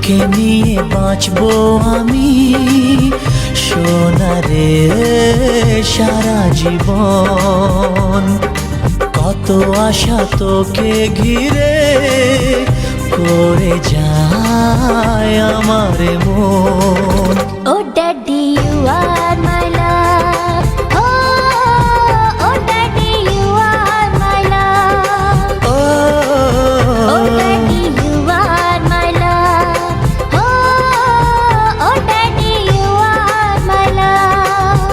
তোকে নিয়ে বাঁচবো আমি সোনারে সারা জীবন। কত আশা তোকে ঘিরে করে যায় আমার মন। Oh daddy, you are my love. Oh daddy, you are my love. Oh daddy, you are my love. Oh daddy, you are my love.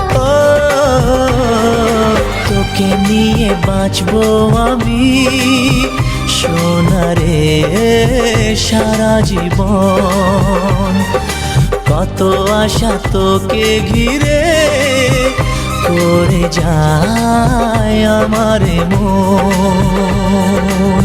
তোকে নিয়ে বাঁচবো আমি সোনারে সারা জীবন। কত আশা তোকে ঘিরে করে যায় আমার মন।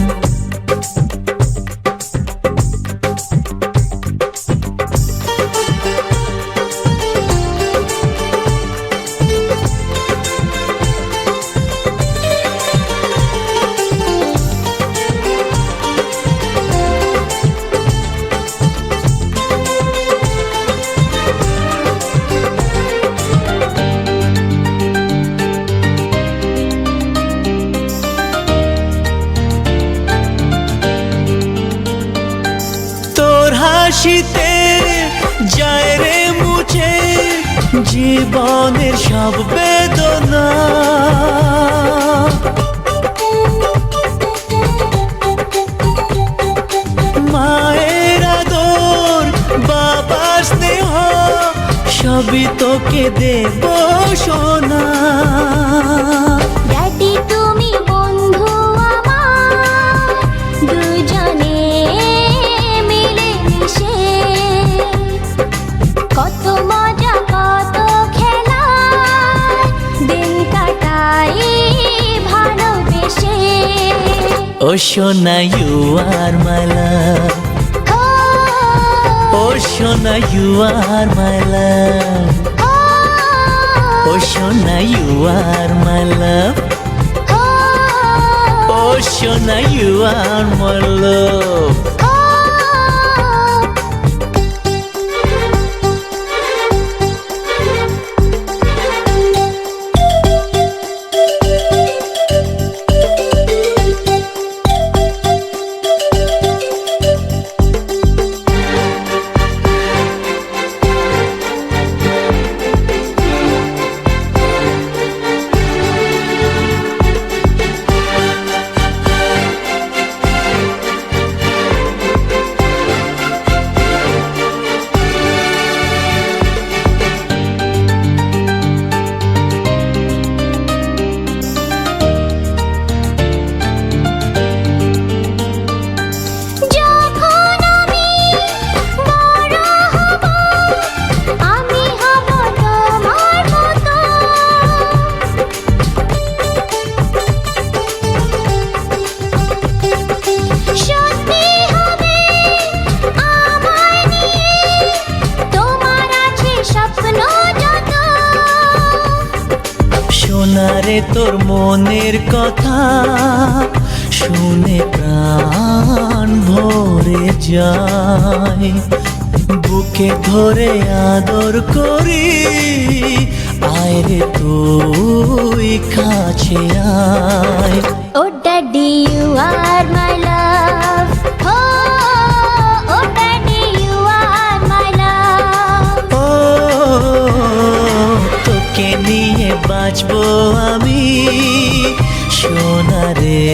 হাসিতে যায় রে মুছে জীবনের সব বেদনা। মায়ের আদর বাবার স্নেহ সবই তোকে দেব সোনা। Daddy, তুমি বন্ধু আমার, দুজনে মিলে মিশে কত মজা কত খেলা দিন কাটাই ভালোবেসে। ও সোনা you are my love. ও সোনা you are my love. ও সোনা you are my love. ও সোনা you are my love. সোনারে তোর মনের কথা শুনে প্রাণ ভরে যায়। বুকে ধরে আদর করি আয় রে তুই কাছে আয়। Oh daddy, you are my love. Oh daddy, you are my love. তোকে নিয়ে বাঁচবো আমি সোনারে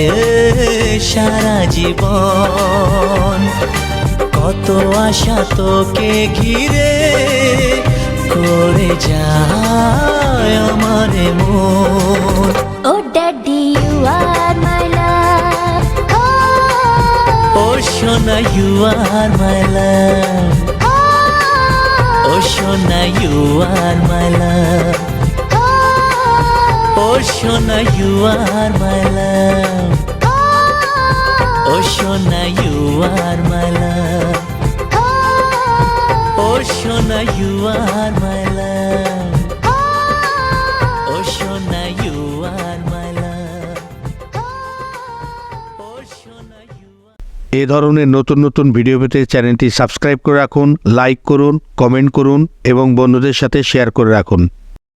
সারা জীবন। কত আশা তোকে ঘিরে করে যায় আমার মন। Oh daddy, you are my love. ও সোনা you are my love. ও সোনা you are my love. ও সোনা you are my love. ও সোনা you are my love. ও সোনা you are my love. ও সোনা you are my love. ও সোনা you are এ ধরনের নতুন নতুন ভিডিও পেতে চ্যানেলটি সাবস্ক্রাইব করে রাখুন, লাইক করুন, কমেন্ট করুন এবং বন্ধুদের সাথে শেয়ার করে রাখুন।